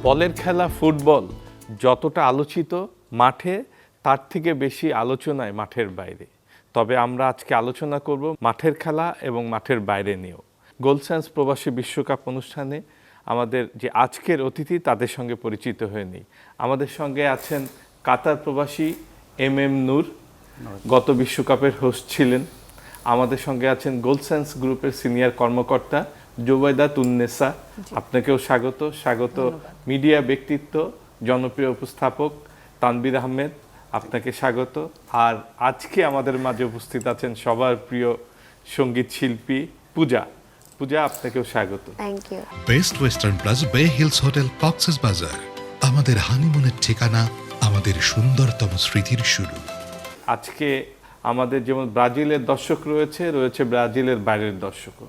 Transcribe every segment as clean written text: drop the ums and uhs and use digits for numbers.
বলের খেলা ফুটবল যতটা আলোচিত মাঠে, তার থেকে বেশি আলোচনায় মাঠের বাইরে। তবে আমরা আজকে আলোচনা করব মাঠের খেলা এবং মাঠের বাইরে নিয়েও। গোলসেন্স প্রবাসী বিশ্বকাপ অনুষ্ঠানে আমাদের যে আজকের অতিথি, তাদের সঙ্গে পরিচিত হয়ে নিই। আমাদের সঙ্গে আছেন কাতার প্রবাসী এম নূর, গত বিশ্বকাপের হোস্ট ছিলেন। আমাদের সঙ্গে আছেন গোলসেন্স গ্রুপের সিনিয়র কর্মকর্তা জুবাইদা তুন্নেসা, আপনাকেও স্বাগত। মিডিয়া ব্যক্তিত্ব, জনপ্রিয় উপস্থাপক তানভীর আহমেদ, আপনাকে স্বাগত। আর আজকে আমাদের মাঝে উপস্থিত আছেন সবার প্রিয় সঙ্গীত শিল্পী পূজা, আপনাকেও স্বাগত। Thank you. Best Western Plus Bay Hills Hotel Cox's Bazar, আমাদের হানিমুনের ঠিকানা, আমাদের সুন্দরতম স্মৃতির শুরু। আজকে আমাদের যেমন ব্রাজিলের দর্শক রয়েছে ব্রাজিলের বাইরের দর্শকও।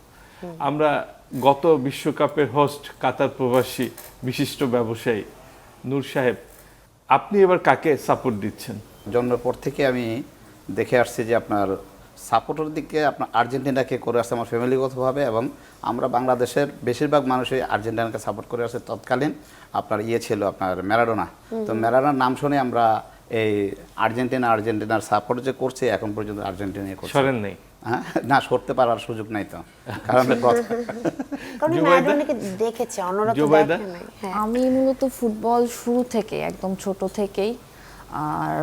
আমরা গত বিশ্বকাপের হোস্ট কাতার প্রবাসী বিশিষ্ট ব্যবসায়ী নূর সাহেব, আপনি এবার কাকে সাপোর্ট দিচ্ছেন? জন্মের পর থেকে আমি দেখে আসছি যে আপনার সাপোর্টের দিকে আপনার আর্জেন্টিনাকে করে আসছে আমার ফ্যামিলিগতভাবে, এবং আমরা বাংলাদেশের বেশিরভাগ মানুষই আর্জেন্টিনাকে সাপোর্ট করে আসছে। তৎকালীন আপনার ছিল আপনার ম্যারাডোনা, তো ম্যারাডোনার নাম শুনে আমরা এই আর্জেন্টিনার সাপোর্ট যে করছে এখন পর্যন্ত আর্জেন্টিনা করছে। সরেন নেই? হ্যাঁ, না, সরতে পারার সুযোগ নাই তো, কারণ দেখেছে আমি মূলত ফুটবল শুরু থেকে একদম ছোট থেকেই আর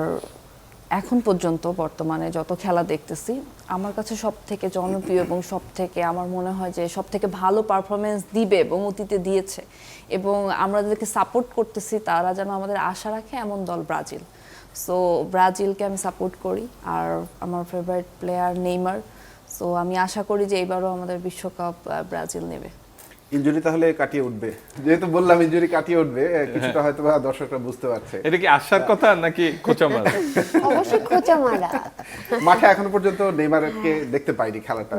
এখন পর্যন্ত বর্তমানে যত খেলা দেখতেছি, আমার কাছে সব থেকে জনপ্রিয় এবং সব থেকে আমার মনে হয় যে সব থেকে ভালো পারফরমেন্স দিবে এবং অতীতে দিয়েছে এবং আমরা যাদেরকে সাপোর্ট করতেছি তারা যেন আমাদের আশা রাখে, এমন দল ব্রাজিল। সো ব্রাজিলকে আমি সাপোর্ট করি, আর আমার ফেভারিট প্লেয়ার নেইমার। সো আমি আশা করি যে এবারও আমাদের বিশ্বকাপ ব্রাজিল নেবে। ইনজুরি তাহলে কাটিয়ে উঠবে, যেহেতু বললাম ইনজুরি কাটিয়ে উঠবে, কিছুটা হয়তো বা দর্শকরা বুঝতে পারছে। এটা কি আশার কথা নাকি খোঁচা মারা? অবশ্যই খোঁচা মারা। মাঠে এখনো পর্যন্ত নেইমারকে দেখতে পাইনি খেলাটা,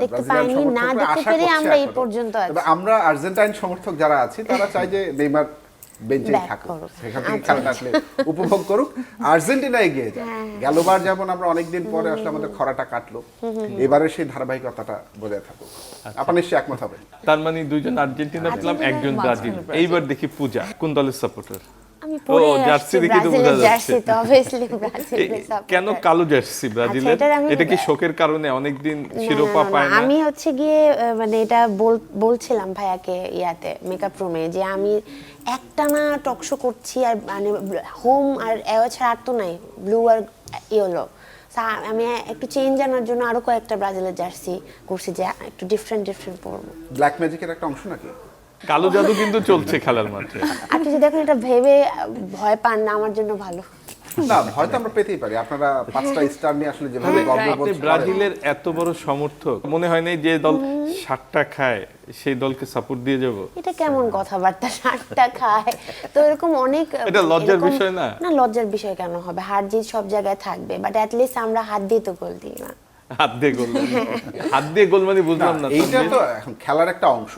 আমরা এই পর্যন্ত আছি। তবে আমরা আর্জেন্টাইন সমর্থক যারা আছি তারা চাই যে নেইমার বেঞ্চেই থাকুক, সেখান থেকে খেলাটা আসলে উপভোগ করুক, আর্জেন্টিনা এগিয়ে যায়। গেলবার যেমন আমরা অনেকদিন পরে আসলে আমাদের খরাটা কাটলো, এবারে সেই ধারাবাহিকতা বজায় থাকুক। আপনার নিশ্চয়ই একমত হবে। তার মানে দুইজন আর্জেন্টিনা পেলাম, একজন ব্রাজিল। এইবার দেখি পূজা কোন দলের সাপোর্টার? আমি পরে জার্সি দেখি তো বোঝা যাচ্ছে। তো অবভিয়াসলি ব্রাজিলের সাপোর্টার। কেন কালো জার্সি ব্রাজিলের? এটা কি শোকের কারণে অনেকদিন শিরোপা পায় না? আমি হচ্ছে গিয়ে মানে এটা বলছিলাম ভাইয়াকে মেকআপ রুমে, যে আমি একটানা টকশো করছি আর মানে হোম আর এও ছাড়া আর তো নাই, ব্লু আর ইয়েলো। আমি একটু চেঞ্জ আনার জন্য আরো কয়েকটা ব্রাজিলের জার্সি করছি, যে একটু ডিফারেন্ট পরবো। ব্ল্যাক ম্যাজিকের একটা অংশ নাকি? কালো জাদু কিন্তু চলছে খেলার মাঠে। আপনি যদি দেখেন এটা ভেবে ভয় পান না, আমার জন্য ভালো। না, হয়তো আমরা পেতেই পারি। আপনারা 5টা স্টার নিয়ে আসলে যেভাবে গর্ববোধ করেন। ব্রাজিলের এত বড় সমর্থক, মনে হয় না যে দল 7টা খায় সেই দলকে সাপোর্ট দিয়ে যাব? এটা কেমন কথাবার্তা? 7টা খায় তো এরকম অনেক, এটা লজ্জার বিষয় না? না, লজ্জার বিষয় কেন হবে? হার জিত সব জায়গায় থাকবে, বাট অ্যাট লিস্ট আমরা হাত দিয়ে তো গোল দিই না। হাত দিয়ে গোল মানে বুঝলাম না। এইটা তো এখন খেলার একটা অংশ,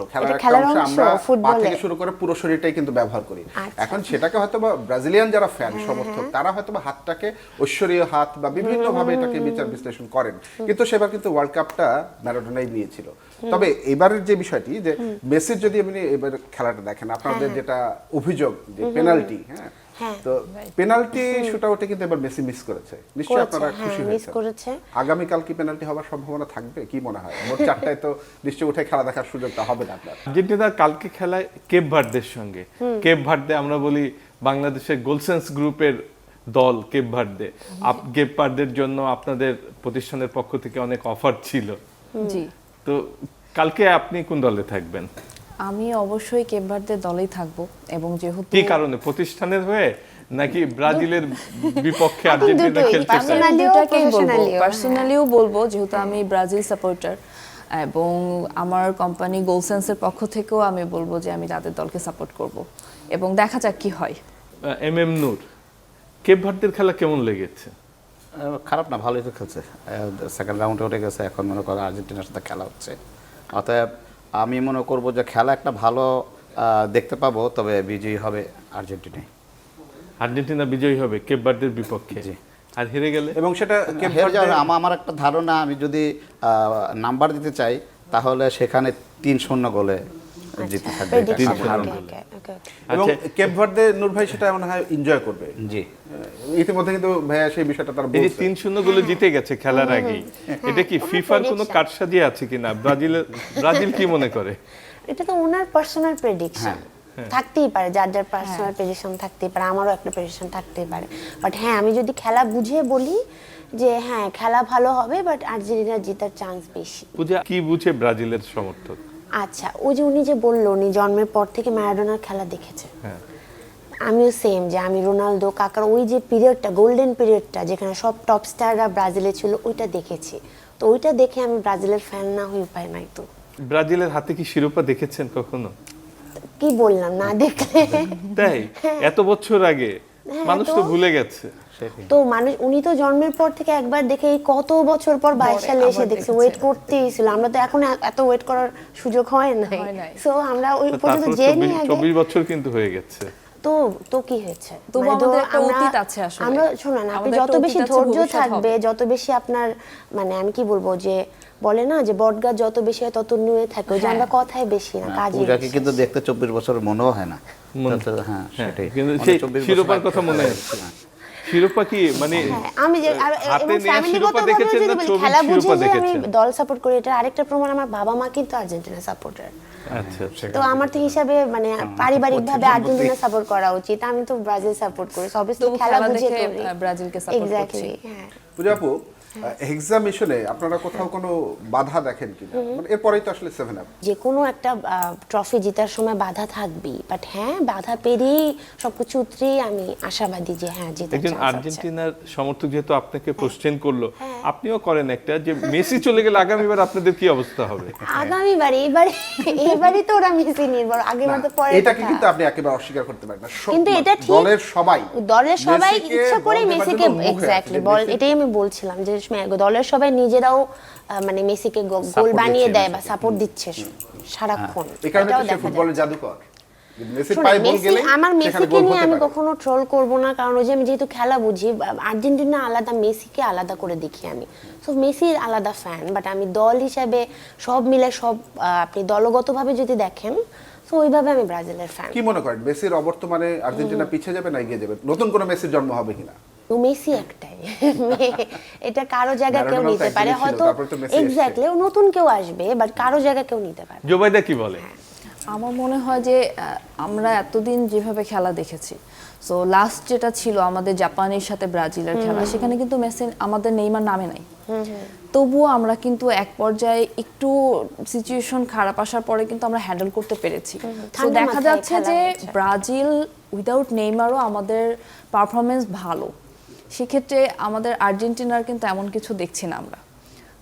আমরা পা থেকে শুরু করে পুরো শরীরটাই কিন্তু ব্যবহার করি। এখন সেটাকে হয়তো বা ব্রাজিলিয়ান যারা ফ্যান সমর্থক, তারা হয়তো বা হাতটাকে ঐশ্বরীয় হাত বা বিভিন্ন ভাবে এটাকে বিচার বিশ্লেষণ করেন, কিন্তু সেবার কিন্তু ওয়ার্ল্ড কাপটা ম্যারাডোনাই নিয়েছিল। তবে এবারের যে বিষয়টি, যে মেসির যদি আপনি এবার খেলাটা দেখেন, আপনাদের যেটা অভিযোগ যে পেনাল্টি, তো পেনাল্টি শুটআউটে কিন্তু এবার মেসি মিস করেছে, নিশ্চয়ই আপনারা খুশি হয়েছেন। আগামী কাল কি পেনাল্টি হওয়ার সম্ভাবনা থাকবে? কি মনে হয়? মোট 4টায় তো নিশ্চয়ই উঠে খেলা দেখার সুযোগটা হবে না আপনার। আর্জেন্টিনা কালকে খেলায় কেপ ভার্দের সঙ্গে। কেপ ভার্দে আমরা বলি বাংলাদেশের গোলসেন্স গ্রুপের দল কেপ ভার্দে। কেপ ভার্দের জন্য আপনাদের প্রতিষ্ঠানের পক্ষ থেকে অনেক অফার ছিল। জি, তো কালকে আপনি কোন দলে থাকবেন? আমি অবশ্যই কেপ ভার্দের দলেই থাকবো, এবং যেহেতু কি কারণে, প্রতিষ্ঠানের হয়ে নাকি ব্রাজিলের বিপক্ষে আর্জেন্টিনা খেলতে চায়? পার্সোনালিও বলবো, যেহেতু আমি ব্রাজিল সাপোর্টার এবং আমার কোম্পানি গোলসেন্সের পক্ষ থেকেও আমি বলবো যে আমি তাদের দলকে সাপোর্ট করব, এবং দেখা যাক কি হয়। এম নূর, কেপ ভার্দের খেলা কেমন লেগেছে? খারাপ না, ভালোই তো খেলছে। সেকেন্ড রাউন্ডে উঠে গেছে, এখন মনে করো আর্জেন্টিনার সাথে খেলা হচ্ছে। অতএব আমি মনে করব যে খেলা একটা ভালো দেখতে পাবো, তবে বিজয়ী হবে আর্জেন্টিনাই। আর্জেন্টিনা বিজয়ী হবে কেপ ভার্দের বিপক্ষে। আর হেরে গেলে? এবং সেটা আমার একটা ধারণা, আমি যদি নাম্বার দিতে চাই তাহলে সেখানে 3-0 গোলে জিতে থাকবে। প্রেডিকশন তিন ওকে শূন্য ওকে এবং আচ্ছা। কেপ ভার্দে নূর ভাই সেটা মনে হয় এনজয় করবে। জি ইতিমধ্যে কিন্তু ভাইয়া সেই বিষয়টা তার এই যে বলছে। 3-0 গুলো জিতে গেছে খেলার আগেই, এটা কি ফিফার কোনো prediction। কারসাজি আছে কিনা? ব্রাজিল কি মনে করে? এটা তো ওনার পার্সোনাল প্রেডিকশন থাকতেই পারে, যার যার পার্সোনাল প্রেডিকশন থাকতেই পারে, আমারও একটা প্রেডিকশন থাকতেই পারে। বাট হ্যাঁ, আমি যদি খেলা বুঝে বলি যে হ্যাঁ খেলা ভালো হবে, বাট আর্জেন্টিনা জেতার চান্স বেশি। পূজা কি বুঝে ব্রাজিলের সমর্থক? আচ্ছা, ওই যে উনি যে বললো উনি জন্মের পর থেকে ম্যারাডোনার খেলা দেখেছে, হ্যাঁ, আমিও সেম, যে আমি রোনালদো কাকার ওই যে পিরিয়ডটা, গোল্ডেন পিরিয়ডটা যেখানে সব টপ স্টাররা ব্রাজিলে ছিল, ওইটা দেখেছি। তো ওইটা দেখে আমি ব্রাজিলের ফ্যান না হয়ে উপায় নাই। তো ব্রাজিলের হাতে কি শিরোপা দেখেছেন কখনো? কি বললাম, না দেখলে তাই এত বছর আগে মানুষ তো তো- ভুলে গেছে। তো মানুষ, উনি তো জন্মের পর থেকে একবার দেখে এই কত বছর পর 22 সালে এসে আবার দেখছে, দেখেছে। ওয়েট করতেই ছিল। আমরা তো এখন এত ওয়েট করার সুযোগ হয় নাই, হয় নাই। সো আমরা ওই পর্যন্ত তারপর জেনে আগে 24 বছর কিন্তু হয়ে গেছে। তো তো কি হয়েছে, তবু মানে আমাদের একটা আমরা- অতীত আছে আসলে। আমরা শুনুন, আপনি আমাদের যত একটা বেশি অতীত আছে, ধৈর্য ভবিষ্যৎ থাকবে, হবে। যত বেশি আপনার, মানে আমি কি বলবো, যে বলে না যে বটগাছ যত বেশি হয় তত নুয়ে থাকে, ওই যে হ্যাঁ। আমরা কথায় বেশি না কাজে পূজাকে বেশি। কিন্তু দেখতে 24 বছর মনেও হয় না। মনে- তো হ্যাঁ হ্যাঁ, সেটাই। কিন্তু মানে সেই 24 বছর শিরোপার আগে কথা মনে খেলা আছে। হ্যাঁ। শিরোপা কি মানে হ্যাঁ, আমি যে হাতে এবং নেওয়া শিরোপা ফ্যামিলিগতভাবে দেখেছেন যদি না বলি, ছবির খেলা বুঝে শিরোপা যে আমি দেখেছেন? দল সাপোর্ট করি, এটা আরেকটা প্রমাণ, আমার বাবা মা কিন্তু আর্জেন্টিনা সাপোর্টার। আচ্ছা আচ্ছা। তো আমার তো হিসাবে মানে পারিবারিকভাবে আর্জেন্টিনা সাপোর্ট করা উচিত, আমি তো ব্রাজিল সাপোর্ট করি, সব তবু খেলা খেলা বুঝে দেখে করি। ব্রাজিলকে support এক্স্যাক্টলি, করছি। হ্যাঁ। পূজা আপু, এক্সামিশনে আপনারা কোথাও কোনো বাধা দেখেন কিনা? মানে এরপরেই তো আসলে 7 আপ। যে কোনো একটা ট্রফি জেতার সময় বাধা থাকবেই, বাট হ্যাঁ বাধা পেরিয়ে সবকিছু উতরিয়ে আমি আশাবাদী যে হ্যাঁ জেতার একজন চান্স আছে। আর্জেন্টিনার সমর্থক যেহেতু আপনাকে কোশ্চেন করলো, আপনিও করেন একটা, যে মেসি চলে গেলে আগামীবার আপনাদের কি অবস্থা হবে? আগামীবার এবারে তো ওরা মেসি নির্ভর, আগেবার তো পরে এটাকে কিন্তু আপনি একেবারে অস্বীকার করতে পারেন না। কিন্তু এটা ঠিক, দলের সবাই মেসিকে ইচ্ছা করে বল দেবার মেসিকে, জন্য মুখ হয়ে আছে। এক্স্যাক্টলি যে বল, মেসি- এটাই আমি বলছিলাম যে দলের সবাই নিজেরাও মানে মেসিকে গোল Support বানিয়ে দিচ্ছে দেয় বা মেসিকে। সাপোর্ট দিচ্ছে সারাক্ষণ, এই কারণে তো এটাও সে দেখা ফুটবলের যায়। জাদুকর। মেসির শোনো, পায়ে বল মেসি, গেলে আমার সেখানে মেসিকে গোল নিয়ে হতে আমি পারে। কখনো ট্রোল করব না, কারণ ওই যে আমি যেহেতু খেলা বুঝি, আর্জেন্টিনা আলাদা, মেসিকে আলাদা করে দেখি আমি। সো মেসির আলাদা ফ্যান, বাট আমি দল হিসাবে সব মিলে সব আপনি দলগতভাবে যদি দেখেন, তো ওইভাবে আমি ব্রাজিলের ফ্যান। কি মনে করেন মেসির অবর্তমানে আর্জেন্টিনা পিছিয়ে যাবে না এগিয়ে যাবে? নতুন কোনো মেসির জন্ম হবে কিনা? তো মেসি একটাই এটা কারো জায়গা কেউ ম্যারাডোনা তো নিতে পারে, একদিনই ছিল, হয়তো তারপরে তো মেসি এসছে। এক্স্যাক্টলি নতুন কেউ আসবে, বাট কারো জায়গা কেউ নিতে পারে। জোবাইদা কি বলে? আমার মনে হয় যে আমরা এতদিন যেভাবে খেলা দেখেছি, সো লাস্ট যেটা ছিল আমাদের জাপানের সাথে ব্রাজিলের খেলা, সেখানে কিন্তু মেসি আমাদের নেইমার নামে নাই। তবুও আমরা কিন্তু এক পর্যায়ে একটু সিচুয়েশন খারাপ আসার পরে কিন্তু আমরা হ্যান্ডেল করতে পেরেছি। তো ঠান্ডা দেখা মাথায় যাচ্ছে খেলা যে হয়েছে। ব্রাজিল উইদাউট নেইমারও আমাদের পারফরমেন্স ভালো, সেক্ষেত্রে আমাদের আর্জেন্টিনার কিন্তু এমন কিছু দেখছি না আমরা।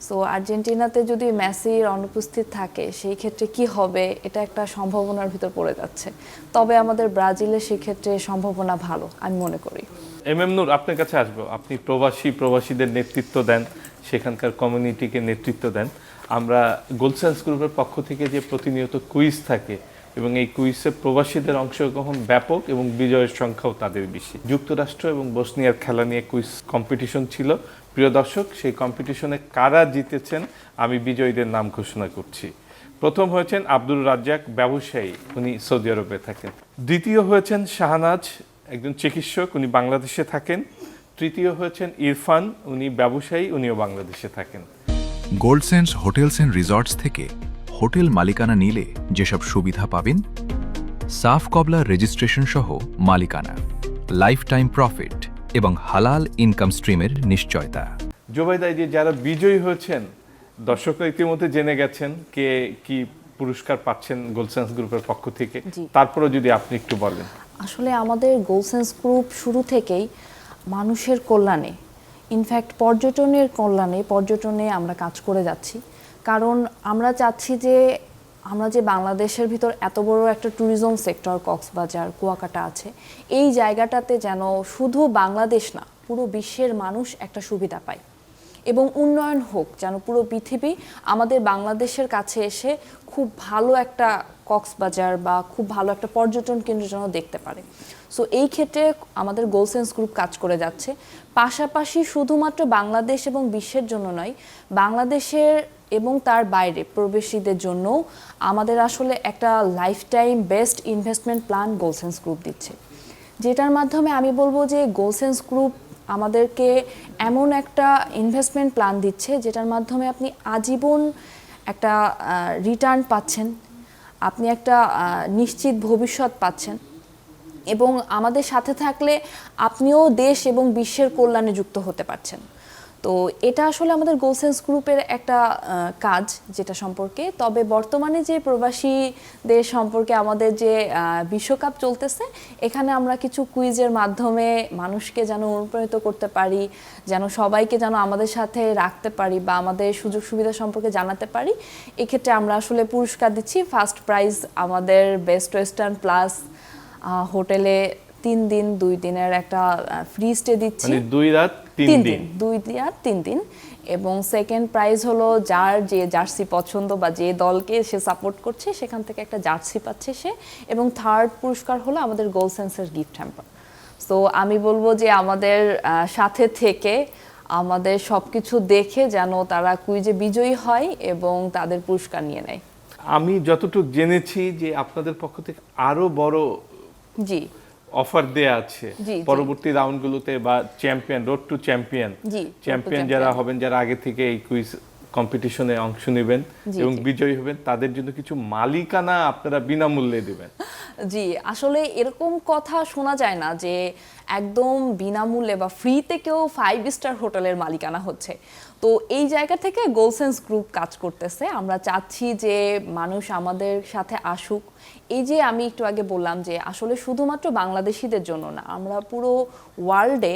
সো আর্জেন্টিনাতে যদি মেসির অনুপস্থিত থাকে, সেই ক্ষেত্রে কি হবে, এটা একটা সম্ভাবনার ভিতর পড়ে যাচ্ছে। তবে আমাদের ব্রাজিলের সেক্ষেত্রে সম্ভাবনা ভালো আমি মনে করি। এম নূর, আপনার কাছে আসবো। আপনি প্রবাসীদের নেতৃত্ব দেন, সেখানকার কমিউনিটিকে নেতৃত্ব দেন। আমরা গোলসেন্স গ্রুপের পক্ষ থেকে যে প্রতিনিয়ত কুইজ থাকে, এবং এই কুইজে প্রবাসীদের অংশগ্রহণ ব্যাপক এবং বিজয়ের সংখ্যাও তাদের বেশি। যুক্তরাষ্ট্র এবং বসনিয়ার খেলা নিয়ে কুইজ কম্পিটিশন ছিল। প্রিয় দর্শক, সেই কম্পিটিশনে কারা জিতেছেন আমি বিজয়ীদের নাম ঘোষণা করছি। প্রথম হয়েছেন আব্দুর রাজ্জাক, ব্যবসায়ী, উনি সৌদি আরবে থাকেন। দ্বিতীয় হয়েছেন শাহনাজ, একজন চিকিৎসক, উনি বাংলাদেশে থাকেন। তৃতীয় হয়েছেন ইরফান, উনি ব্যবসায়ী, উনিও বাংলাদেশে থাকেন। গোল্ডসেন্স হোটেলস অ্যান্ড রিসর্টস থেকে হোটেল মালিকানা নিলে যেসব সুবিধা পাবেন: সাফ কবলার রেজিস্ট্রেশন সহ মালিকানা, লাইফ টাইম প্রফিট এবং হালাল ইনকাম স্ট্রিমের নিশ্চয়তা। জোবাইদা, এই যে যারা বিজয়ী হয়েছেন, দর্শকরা ইতিমধ্যে জেনে গেছেন কে কি পুরস্কার পাচ্ছেন গোলসেন্স গ্রুপের পক্ষ থেকে, জি। তারপরে যদি আপনি একটু বলেন। আসলে আমাদের গোলসেন্স গ্রুপ শুরু থেকেই মানুষের কল্যাণে, ইনফ্যাক্ট পর্যটনে আমরা কাজ করে যাচ্ছি। কারণ আমরা চাচ্ছি যে আমরা যে বাংলাদেশের ভিতর এত বড় একটা ট্যুরিজম সেক্টর, কক্সবাজার, কুয়াকাটা আছে, এই জায়গাটাতে যেন শুধু বাংলাদেশ না, পুরো বিশ্বের মানুষ একটা সুবিধা পায়। এবং উন্নয়ন হোক, যেন পুরো পৃথিবী আমাদের বাংলাদেশের কাছে এসে খুব ভালো একটা কক্সবাজার বা খুব ভালো একটা পর্যটন কেন্দ্র যেন দেখতে পারে। সো এই ক্ষেত্রে আমাদের গোলসেন্স গ্রুপ কাজ করে যাচ্ছে। পাশাপাশি শুধুমাত্র বাংলাদেশ এবং বিশ্বের জন্য নয়, বাংলাদেশের এবং তার বাইরে প্রবাসীদের জন্য আমাদের আসলে একটা life time best investment plan Goalsense group দিচ্ছে, যেটার মাধ্যমে আমি বলবো যে গোলসেন্স গ্রুপ আমাদেরকে এমন একটা ইনভেস্টমেন্ট প্ল্যান দিচ্ছে যেটার মাধ্যমে আপনি আজীবন একটা রিটার্ন পাচ্ছেন, আপনি একটা নিশ্চিত ভবিষ্যৎ পাচ্ছেন, এবং আমাদের সাথে থাকলে আপনিও দেশ এবং বিশ্বের কল্যাণে যুক্ত হতে পারছেন। তো এটা আসলে আমাদের গোলসেন্স গ্রুপের একটা কাজ যেটা সম্পর্কে। তবে বর্তমানে যে প্রবাসীদের সম্পর্কে আমাদের যে বিশ্বকাপ চলতেছে, এখানে আমরা কিছু কুইজের মাধ্যমে মানুষকে যেন অনুপ্রাণিত করতে পারি, যেন সবাইকে যেন আমাদের সাথে রাখতে পারি বা আমাদের সুযোগ সুবিধা সম্পর্কে জানাতে পারি, এক্ষেত্রে আমরা আসলে পুরস্কার দিচ্ছি। ফার্স্ট প্রাইজ আমাদের বেস্ট ওয়েস্টার্ন প্লাস হোটেলে 3 দিন 2 দিনের একটা ফ্রি স্টে দিচ্ছি, মানে 2 রাত 3 দিন 2 রাত 3 দিন। এবং সেকেন্ড প্রাইজ হলো যার যে জার্সি পছন্দ বা যে দলকে সে সাপোর্ট করছে সেখান থেকে একটা জার্সি পাচ্ছে সে। এবং থার্ড পুরস্কার হলো আমাদের গোলসেন্সের গিফট হ্যাম্পার। সো আমি বলবো যে আমাদের সাথে থেকে আমাদের সবকিছু দেখে যেন তারা কুইজে বিজয়ী হয় এবং তাদের পুরস্কার নিয়ে নেয়। আমি যতটুকু জেনেছি যে আপনাদের পক্ষ থেকে আরো বড় জি অফার দেয়া আছে জি, জি। পরবর্তী রাউন্ডগুলোতে, বা চ্যাম্পিয়ন, রোড টু চ্যাম্পিয়ন, জি, চ্যাম্পিয়ন যারা হবেন, যারা আগে থেকে এই কুইজ কম্পিটিশনে অংশ নেবেন জি, এবং জি। বিজয়ী হবেন, তাদের জন্য কিছু মালিকানা আপনারা বিনামূল্যে দিবেন। জি, আসলে এরকম কথা শোনা যায় না যে একদম বিনামূল্যে বা ফ্রিতে কেউ 5 স্টার হোটেলের মালিকানা হচ্ছে। তো এই জায়গা থেকে গোলসেন্স গ্রুপ কাজ করতেছে। আমরা চাচ্ছি যে মানুষ আমাদের সাথে আসুক। এই যে আমি একটু আগে বললাম যে আসলে শুধুমাত্র বাংলাদেশিদের জন্য না, আমরা পুরো ওয়ার্ল্ডে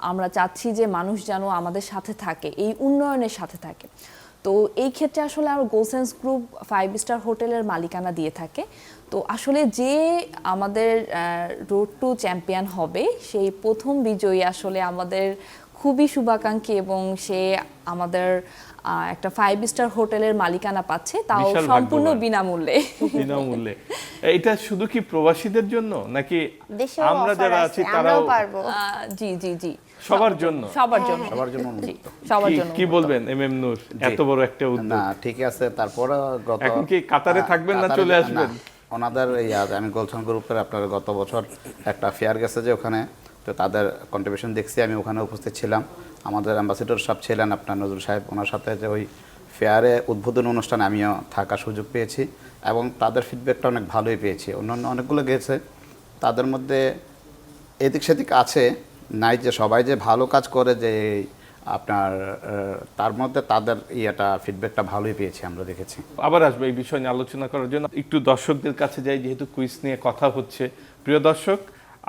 আমরা চাচ্ছি যে মানুষ যেন আমাদের সাথে থাকে, এই উন্নয়নের সাথে থাকে। তো এই ক্ষেত্রে আসলে আমরা গোলসেন্স গ্রুপ 5 স্টার হোটেলের মালিকানা দিয়ে থাকে। তো আসলে যে আমাদের রোড টু চ্যাম্পিয়ন হবে সেই প্রথম বিজয়ী আসলে আমাদের খুবই শুভাকাঙ্ক্ষী, এবং সে আমাদের একটা 5 স্টার হোটেলের মালিকানা পাচ্ছে, তাও বিশাল সম্পূর্ণ ভাগ্যবান। বিনামূল্যে। বিনামূল্যে। এটা শুধু কি প্রবাসীদের জন্য নাকি দেশেও আমরা offer যারা আছে, আছি আমরাও তারাও পারবো। জি জি জি, সবার জন্য? সবার জন্য, সবার জন্য জি, উন্মুক্ত। সবার কি- জন্য কি বলবেন এমএম নূর, এত বড় একটা উদ্যোগ? না ঠিক আছে, তারপরে গত এখন কি কাতারে থাকবেন না চলে আসবেন? ওনাদের আমি গোলসেন্স গ্রুপের আপনার গত বছর একটা ফেয়ার গেছে যে ওখানে, তো তাদের কন্ট্রিবিউশন দেখছি, আমি ওখানে উপস্থিত ছিলাম। আমাদের অ্যাম্বাসেডর সাহেব ছিলেন আপনার নজরুল সাহেব, ওনার সাথে যে ওই ফেয়ারে উদ্বোধন অনুষ্ঠানে আমিও থাকার সুযোগ পেয়েছি এবং তাদের ফিডব্যাকটা অনেক ভালোই পেয়েছি। অন্যান্য অনেকগুলো গেছে, তাদের মধ্যে এদিক সেদিক আছে, নাই যে সবাই যে ভালো কাজ করে যে আপনার তার মধ্যে তাদের ফিডব্যাকটা ভালোই পেয়েছি, আমরা দেখেছি। আবার আসবো এই বিষয় নিয়ে আলোচনা করার জন্য। একটু দর্শকদের কাছে যাই, যেহেতু কুইজ নিয়ে কথা হচ্ছে। প্রিয় দর্শক,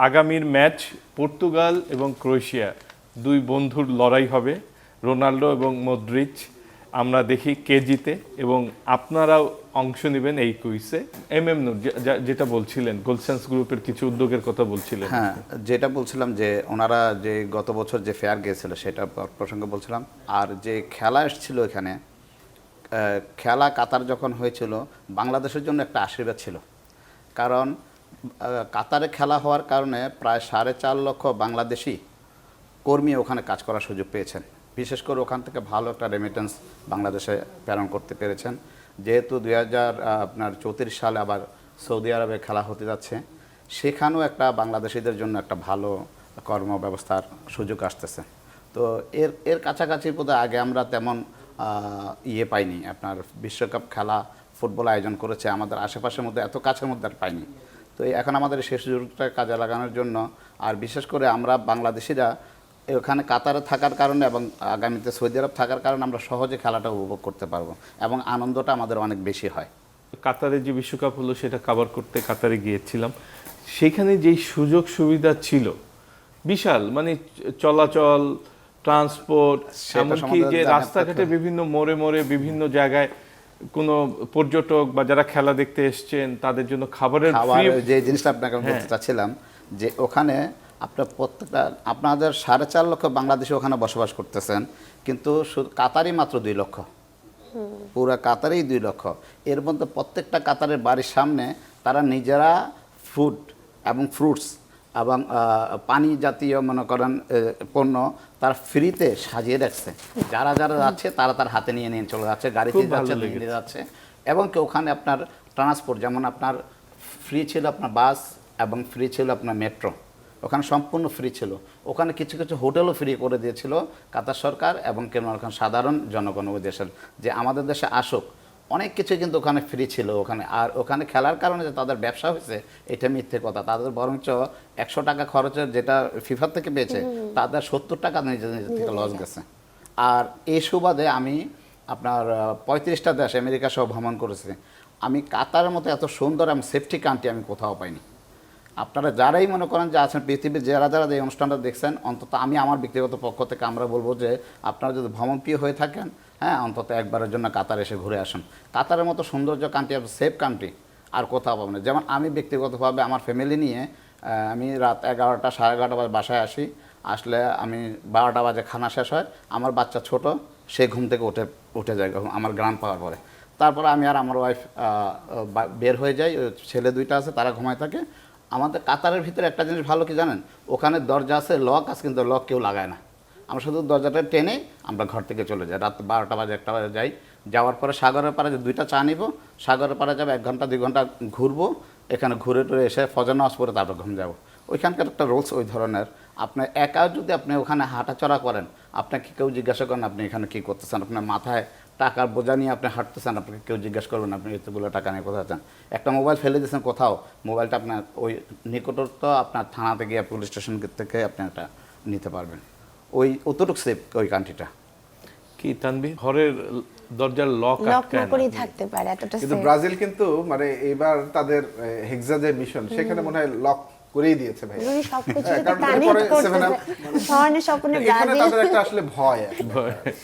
আগামীর ম্যাচ পর্তুগাল এবং ক্রোয়েশিয়া, 2 বন্ধুর লড়াই হবে, রোনাল্ডো এবং মদ্রিচ। আমরা দেখি কে জিতে, এবং আপনারাও অংশ নেবেন এই কুইজে। এমএম নূর, যেটা বলছিলেন গোলসেন্স গ্রুপের কিছু উদ্যোগের কথা বলছিলেন। হ্যাঁ, যেটা বলছিলাম যে ওনারা যে গত বছর যে ফেয়ার গিয়েছিল সেটা প্রসঙ্গে বলছিলাম। আর যে খেলা এসেছিল এখানে, খেলা কাতার যখন হয়েছিল, বাংলাদেশের জন্য একটা আশীর্বাদ ছিল। কারণ কাতারে খেলা হওয়ার কারণে প্রায় 4.5 লক্ষ বাংলাদেশি কর্মী ওখানে কাজ করার সুযোগ পেয়েছেন। বিশেষ করে ওখান থেকে ভালো একটা রেমিটেন্স বাংলাদেশে প্রেরণ করতে পেরেছেন। যেহেতু 2034 সালে আবার সৌদি আরবে খেলা হতে যাচ্ছে, সেখানেও একটা বাংলাদেশিদের জন্য একটা ভালো কর্মব্যবস্থার সুযোগ আসতেছে। তো এর কাছাকাছি বোধহয় আগে আমরা তেমন পাইনি। আপনার বিশ্বকাপ খেলা ফুটবল আয়োজন করেছে আমাদের আশেপাশের মধ্যে, এত কাছের মধ্যে আর পাইনি। তো এখন আমাদের শেষ সুযোগটা কাজে লাগানোর জন্য, আর বিশেষ করে আমরা বাংলাদেশিরা ওখানে কাতারে থাকার কারণে এবং আগামীতে সৌদি আরব থাকার কারণে আমরা সহজে খেলাটা উপভোগ করতে পারবো এবং আনন্দটা আমাদের অনেক বেশি হয়। কাতারে যে বিশ্বকাপ হলো সেটা কভার করতে কাতারে গিয়েছিলাম। সেখানে যেই সুযোগ সুবিধা ছিল বিশাল, মানে চলাচল, ট্রান্সপোর্ট, এমনকি যে রাস্তাঘাটে বিভিন্ন মোড়ে মোড়ে বিভিন্ন জায়গায় কোনো পর্যটক বা যারা খেলা দেখতে এসছেন তাদের জন্য খাবারের যে জিনিসটা আপনাকে বলতে চাচ্ছিলাম যে ওখানে আপনার প্রত্যেকটা আপনাদের 4.5 লক্ষ বাংলাদেশি ওখানে বসবাস করতেছেন, কিন্তু শুধু কাতারই মাত্র 2 লক্ষ, পুরো কাতারেই 2 লক্ষ। এর মধ্যে প্রত্যেকটা কাতারের বাড়ির সামনে তারা নিজেরা ফুড এবং ফ্রুটস এবং পানি জাতীয় মনে করেন পণ্য তারা ফ্রিতে সাজিয়ে রাখছে। যারা যারা যাচ্ছে তারা তার হাতে নিয়ে নিয়ে চলে যাচ্ছে, গাড়িতে যাচ্ছে, নিয়ে যাচ্ছে। এবং কি ওখানে আপনার ট্রান্সপোর্ট, যেমন আপনার ফ্রি ছিল আপনার বাস এবং ফ্রি ছিল আপনার মেট্রো, ওখানে সম্পূর্ণ ফ্রি ছিল। ওখানে কিছু কিছু হোটেলও ফ্রি করে দিয়েছিল কাতার সরকার এবং কেমন ওখানে সাধারণ জনগণ ওই দেশের, যে আমাদের দেশে আসুক, অনেক কিছু কিন্তু ওখানে ফ্রি ছিল ওখানে। আর ওখানে খেলার কারণে যে তাদের ব্যবসা হয়েছে এটা মিথ্যে কথা। তাদের বরঞ্চ 100 টাকা খরচের যেটা ফিফার থেকে পেয়েছে তাদের 70 টাকা নিজের থেকে লস গেছে। আর এই সুবাদে আমি আপনার 35টা দেশ আমেরিকা সহ ভ্রমণ করেছি। আমি কাতারের মতো এত সুন্দর এবং সেফটি কান্ট্রি আমি কোথাও পাইনি। আপনারা যারাই মনে করেন যে আছেন পৃথিবীর যারা যারা এই অনুষ্ঠানটা দেখছেন, অন্তত আমি আমার ব্যক্তিগত পক্ষ থেকে আমরা বলবো যে আপনারা যদি ভ্রমণপ্রিয় হয়ে থাকেন, হ্যাঁ, অন্তত একবারের জন্য কাতার এসে ঘুরে আসুন। কাতারের মতো সৌন্দর্য কান্ট্রি, সেফ কান্ট্রি আর কোথাও পাবেন না। যেমন আমি ব্যক্তিগতভাবে আমার ফ্যামিলি নিয়ে আমি রাত 11টা 11:30 বাজে বাসায় আসি। আসলে আমি 12টা বাজে খানা শেষ হয়, আমার বাচ্চা ছোট, সে ঘুম থেকে উঠে যায় আমার গ্রাম পাওয়ার পরে। তারপরে আমি আর আমার ওয়াইফ বের হয়ে যাই, ছেলে 2টা আছে তারা ঘুমায় থাকে। আমাদের কাতারের ভিতরে একটা জিনিস ভালো কি জানেন, ওখানে দরজা আছে, লক আছে, কিন্তু লক কেউ লাগায় না। আমরা শুধু দরজাটা টেনে আমরা ঘর থেকে চলে যাই। রাত 12টা বাজে 1টা বাজে যাই। যাওয়ার পরে সাগরের পাড়ে যে 2টা চা নিব, সাগরের পাড়ে যাবো, 1 ঘন্টা 2 ঘন্টা ঘুরবো, এখানে ঘুরে টুরে এসে ফজর নামাজ পড়ে তারপর ঘুম যাবো। ওইখানকার একটা রুলস ওই ধরনের। আপনার একা যদি আপনি ওখানে হাঁটাচড়া করেন, আপনাকে কেউ জিজ্ঞাসা করেন আপনি এখানে কী করতেছেন, আপনার মাথায় টাকার বোঝা নিয়ে আপনি হাঁটতেছেন, আপনাকে কেউ জিজ্ঞাসা করবেন আপনি এতগুলো টাকা নিয়ে কোথাও যান। একটা মোবাইল ফেলে দিয়েছেন কোথাও, মোবাইলটা আপনার ওই নিকটস্থ আপনার থানাতে গিয়ে পুলিশ স্টেশন থেকে আপনি এটা নিতে পারবেন। ওই অতটুকু সেফ ওই কান্ট্রিটা। কি তানভীর, ঘরের দরজার লক লক না আটকায় না? করেই থাকতে পারে এতটা কিন্তু safe। ব্রাজিল কিন্তু মানে এবার তাদের হেক্সা যে মিশন সেখানে মনে হয় লক করেই দিয়েছে ভাই। উনি সবকিছু হ্যাঁ, কারণ কানেক্ট এরপরে করতেছে। 7up স্বর্ণের স্বপ্নে এখানে ব্রাজিল। তাদের একটা আসলে ভয় আছে,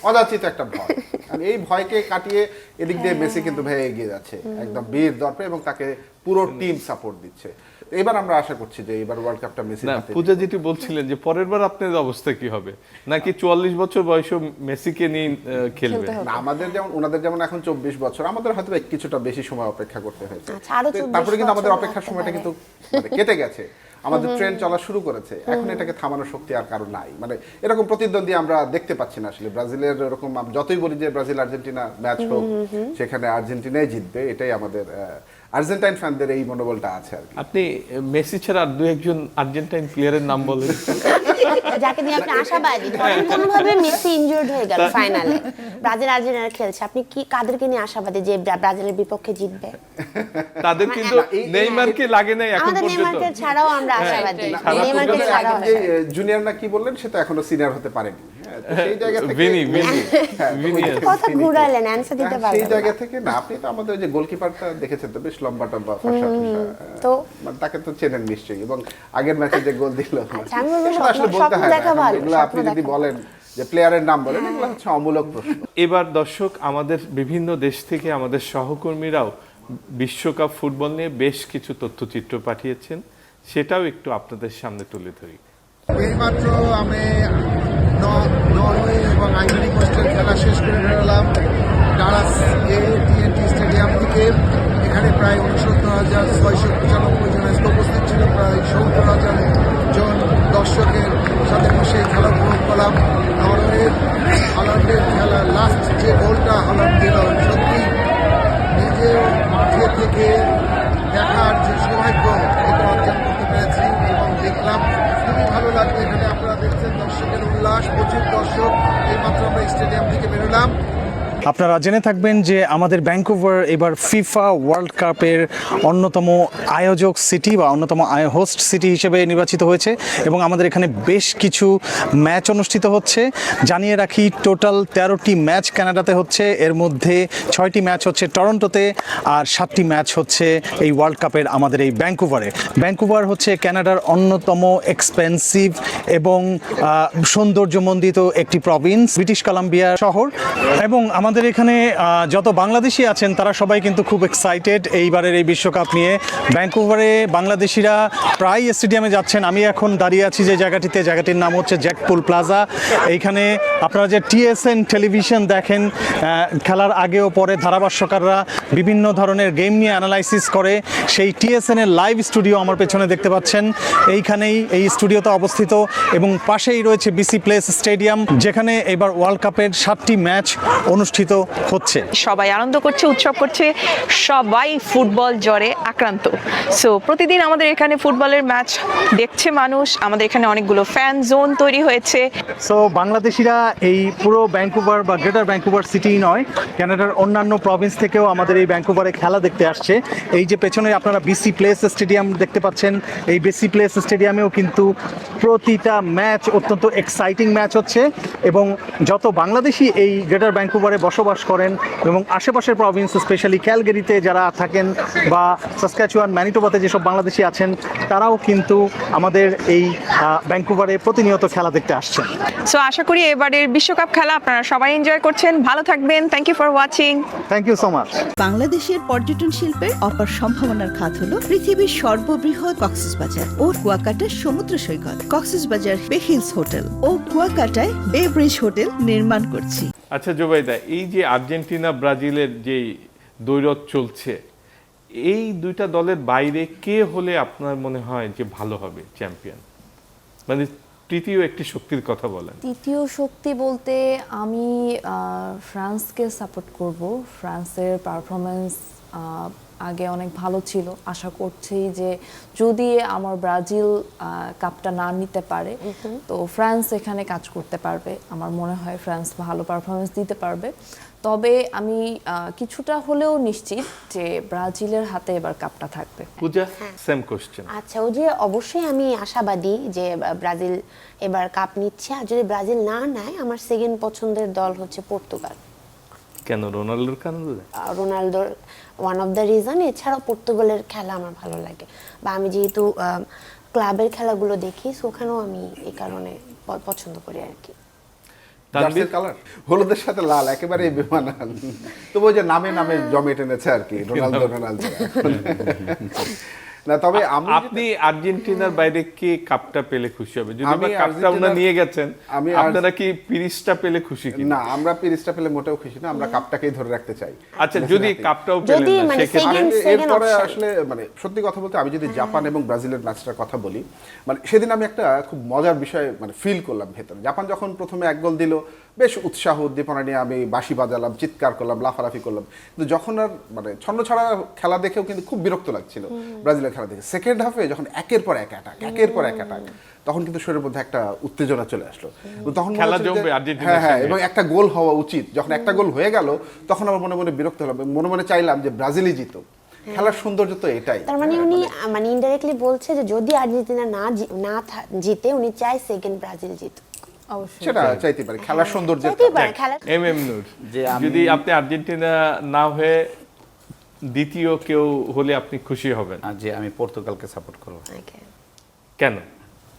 অযাচিত একটা ভয়। আর এই ভয়কে কাটিয়ে এদিক দিয়ে মেসি কিন্তু ভাই এগিয়ে যাচ্ছে একদম বীর দর্পে, এবং তাকে পুরো টিম সাপোর্ট দিচ্ছে। এবার আমরা আশা করছি যে এবার ওয়ার্ল্ড কাপটা মেসির না, হাতে। পূজা যেটি বলছিলেন যে পরের বার আপনার অবস্থা কি হবে, নাকি 44 বছর বয়সে মেসিকে নিয়ে খেলবে? না, আমাদের যেমন ওনাদের যেমন এখন 24 বছর, আমাদের হয়তো কিছুটা বেশি সময় অপেক্ষা করতে হয়েছে। আচ্ছা, আরো 24 তারপরে কিন্তু আমাদের বছর অপেক্ষার লাগতে সময়টা পারে। কিন্তু মানে কেটে গেছে, আমাদের ট্রেন চলা শুরু করেছে। এখন এটাকে থামানোর শক্তি আর কারো নাই। মানে এরকম প্রতিদ্বন্দ্বী আমরা দেখতে পাচ্ছি না আসলে। ব্রাজিলের এরকম যতই বলি যে ব্রাজিল আর্জেন্টিনা ম্যাচ হোক, সেখানে আর্জেন্টিনাই জিতবে, এটাই আমাদের আর্জেন্টাইন ফ্যানদের এই মনোবলটা আছে আর কি। আপনি মেসি ছাড়া আর 2-1 আর্জেন্টাইন প্লেয়ারের নাম বলেন। যাকে নিয়ে আপনি আশাবাদী। ধরেন কোনোভাবে মেসি ইনজুর্ড হয়ে গেল ফাইনালে, ব্রাজিল আর্জেন্টিনা খেলছে, আপনি কি কাদেরকে নিয়ে আশাবাদী যে ব্রাজিলের বিপক্ষে জিতবে? তাদের কিন্তু নেইমারকে লাগে নাই এখন আমাদের পর্যন্ত। নেইমারকে ছাড়াও আমরা আশাবাদী, নেইমারকে তবে ছাড়াও যে জুনিয়র না কি বললেন, সেটা এখনো সিনিয়র হতে পারেনি। হ্যাঁ, তো সেই জায়গা থেকে ভিনি হ্যাঁ, ভিনি ওই আছে। কথা ঘুরালেন, অ্যানসার দিতে হ্যাঁ, পারবেন সেই জায়গা থেকে না, আপনি তো আমাদের ওই যে গোলকিপারটা দেখেছেন তো, বেশ লম্বা টম্বা ফর্সা ফর্সা। তো মানে তাকে তো চেনেন নিশ্চয়ই, এবং আগের ম্যাচে যে গোল দিল, আচ্ছা, আমি বলবো এগুলো আসলে স্বপ্ন বলতে হয় না। দেখা ভালো, এগুলো আপনি স্বপ্ন যদি দেখা। বলেন যে প্লেয়ারের নাম বলেন, এগুলো হচ্ছে অমূলক প্রশ্ন। এবার দর্শক, আমাদের বিভিন্ন দেশ থেকে আমাদের সহকর্মীরাও বিশ্বকাপ ফুটবল নিয়ে বেশ কিছু তথ্যচিত্র পাঠিয়েছেন, সেটাও একটু আপনাদের সামনে তুলে ধরি। এইমাত্র আমি নরওয়ে এবং আইভরি কোস্টের খেলা শেষ করে বেরোলাম ডালাস AT&T স্টেডিয়াম থেকে। এখানে প্রায় 69,695 জন উপস্থিত ছিল, প্রায় 70,000 জন দর্শকের সাথে বসে খেলা উপভোগ করলাম। নরওয়ের হল্যান্ডের খেলা লাস্ট যে গোলটা হল্যান্ড দিল, সত্যি নিজের মাঠে থেকে দেখার যে সৌভাগ্য এটা অর্জন করতে পেরেছি এবং দেখলাম, খুবই ভালো লাগলো। এখানে আপনারা দেখছেন দর্শকের উল্লাস, প্রচুর দর্শক। এইমাত্র আমরা স্টেডিয়াম থেকে বেরোলাম। আপনারা জেনে থাকবেন যে আমাদের ভ্যাঙ্কুভার এবার ফিফা ওয়ার্ল্ড কাপের অন্যতম আয়োজক সিটি বা অন্যতম হোস্ট সিটি হিসেবে নির্বাচিত হয়েছে, এবং আমাদের এখানে বেশ কিছু ম্যাচ অনুষ্ঠিত হচ্ছে। জানিয়ে রাখি, টোটাল 13টি ম্যাচ কানাডাতে হচ্ছে, এর মধ্যে 6টি ম্যাচ হচ্ছে টরন্টোতে আর 7টি ম্যাচ হচ্ছে এই ওয়ার্ল্ড কাপের আমাদের এই ভ্যাঙ্কুভারে। ভ্যাঙ্কুভার হচ্ছে কানাডার অন্যতম এক্সপেন্সিভ এবং সৌন্দর্যমণ্ডিত একটি প্রভিন্স, ব্রিটিশ কলাম্বিয়া শহর, এবং আমাদের আমাদের এখানে যত বাংলাদেশি আছেন তারা সবাই কিন্তু খুব এক্সাইটেড এইবারের এই বিশ্বকাপ নিয়ে। ভ্যাঙ্কুভারে বাংলাদেশিরা প্রায় স্টেডিয়ামে যাচ্ছেন। আমি এখন দাঁড়িয়ে আছি যে জায়গাটির নাম হচ্ছে জ্যাকপুল প্লাজা। এইখানে আপনারা যে টিএসএন টেলিভিশন দেখেন, খেলার আগে ও পরে ধারাভাষ্যকাররা বিভিন্ন ধরনের গেম নিয়ে অ্যানালাইসিস করে, সেই টিএসএন এর লাইভ স্টুডিও আমার পেছনে দেখতে পাচ্ছেন। এইখানেই এই স্টুডিওতে অবস্থিত এবং পাশেই রয়েছে বিসি প্লেস স্টেডিয়াম, যেখানে এবার ওয়ার্ল্ড কাপের 7টি ম্যাচ অনুষ্ঠিত হচ্ছে। সবাই আনন্দ করছে, উৎসব করছে, সবাই ফুটবল জ্বরে আক্রান্ত। সো প্রতিদিন আমাদের এখানে ফুটবলের ম্যাচ দেখছে মানুষ, আমাদের এখানে অনেকগুলো ফ্যান জোন তৈরি হয়েছে। সো বাংলাদেশিরা এই পুরো ভ্যাঙ্কুভার বা গ্রেটার ভ্যাঙ্কুভার সিটি নয়, কানাডার অন্যান্য প্রভিন্স থেকেও আমাদের এই ভ্যাঙ্কুভারে খেলা দেখতে আসছে। এই যে পেছনে আপনারা বিসি প্লেস স্টেডিয়াম দেখতে পাচ্ছেন, এই বিসি প্লেস স্টেডিয়ামেও কিন্তু প্রতিটা ম্যাচ অত্যন্ত এক্সাইটিং ম্যাচ হচ্ছে এবং যত বাংলাদেশি এই গ্রেটার ভ্যাঙ্কুভারে বসবাস করেন এবং আশেপাশের প্রভিন্স স্পেশালি ক্যালগেরিতে যারা থাকেন বা সাসক্যাচুয়ান, ম্যানিটোবাতে যেসব বাংলাদেশি আছেন, তারাও কিন্তু আমাদের এই ভ্যাঙ্কুভারে প্রতিনিয়ত খেলা দেখতে আসছেন। সো আশা করি এবারের বিশ্বকাপ খেলা আপনারা সবাই এনজয় করছেন। ভালো থাকবেন। Thank you for watching. Thank you so much. বাংলাদেশের পর্যটন শিল্পের অপার সম্ভাবনার খাত হলো পৃথিবীর সর্ববৃহৎ কক্সবাজার ও কুয়াকাটার সমুদ্র সৈকত। কক্সবাজার বে হিলস হোটেল ও কুয়াকাটায় বে ব্রিজ হোটেল নির্মাণ করছি। আচ্ছা জুবাইদা, এই যে আর্জেন্টিনা ব্রাজিলের যে দ্বৈরথ চলছে, এই দুইটা দলের বাইরে কে হলে আপনার মনে হয় যে ভালো হবে চ্যাম্পিয়ন? মানে তৃতীয় একটি শক্তির কথা বলেন। তৃতীয় শক্তি বলতে আমি ফ্রান্সকে সাপোর্ট করব। ফ্রান্সের পারফরমেন্স আগে অনেক ভালো ছিল। আশা করছি যে যদি আমার ব্রাজিল কাপটা না নিতে পারে তো ফ্রান্স এখানে কাজ করতে পারবে। আমার মনে হয় ফ্রান্স ভালো পারফরমেন্স দিতে পারবে। তবে আমি কিছুটা হলেও নিশ্চিত যে ব্রাজিলের হাতে এবার কাপটা থাকবে। পূজা, সেম কোশ্চেন। আচ্ছা, ও যে অবশ্যই আমি আশাবাদী যে ব্রাজিল এবার কাপ নিচ্ছে, আর যদি ব্রাজিল না নেয় আমার সেকেন্ড পছন্দের দল হচ্ছে পর্তুগাল। কেন? রোনাল্ডোর কারণে? রোনাল্ডোর ওয়ান অফ দ্য রিজন। এছাড়াও পর্তুগালের খেলা আমার ভালো লাগে, বা আমি যেহেতু ক্লাবের খেলাগুলো দেখি ওখানেও আমি এই কারণে পছন্দ করি আর কি। জার্সির কালার হলুদের সাথে লাল একেবারে বেমানান। তবু ওই যে নামে নামে জমে টেনেছে আর কি, রোনালদো। না, তবে আপনি আর্জেন্টিনার বাইরে কে কাপটা পেলে খুশি হবে? যদি কাপটা ওনা নিয়ে গেছেন, আপনারা কি পিরিসটা পেলে খুশি কি? না, আমরা পিরিসটা পেলে মোটেও খুশি না, আমরা কাপটাকেই ধরে রাখতে চাই। আচ্ছা, যদি কাপটাও পেলেন না সেক্ষেত্রে? এরপরে আসলে মানে সত্যি কথা বলতে আমি যদি জাপান এবং ব্রাজিলের ম্যাচটার কথা বলি, মানে সেদিন আমি একটা খুব মজার বিষয় মানে ফিল করলাম ভেতরে। জাপান যখন প্রথমে 1 গোল দিল, বেশ উৎসাহ উদ্দীপনা নিয়ে আমি বাঁশি বাজালাম, চিৎকার করলাম, লাফালাফি করলাম। কিন্তু যখন আর মানে ছন্ন ছাড়া খেলা দেখেও কিন্তু খুব বিরক্ত লাগছিল ব্রাজিলের খেলা দেখে। সেকেন্ড হাফে যখন একের পর এক অ্যাটাক, তখন কিন্তু শরীরের মধ্যে একটা উত্তেজনা চলে আসলো। তখন খেলা জমবে আর্জেন্টিনা। হ্যাঁ, এবং একটা গোল হওয়া উচিত। যখন একটা গোল হয়ে গেল তখন আমার মনে মনে বিরক্ত হলাম, মনে মনে চাইলাম যে ব্রাজিলই জিতো। খেলার সৌন্দর্য তো এটাই। তার মানে উনি মানে ইনডাইরেক্টলি বলছে যে যদি আর্জেন্টিনা না জিতে উনি চাই সেকেন্ড ব্রাজিল জিত। সেটা চাইতে পারে, খেলার সৌন্দর্য। এম নূর, যদি আপনি আর্জেন্টিনা না হয়ে দ্বিতীয় কেউ হলে আপনি খুশি হবেন? যে আমি পর্তুগালকে সাপোর্ট করব। কেন?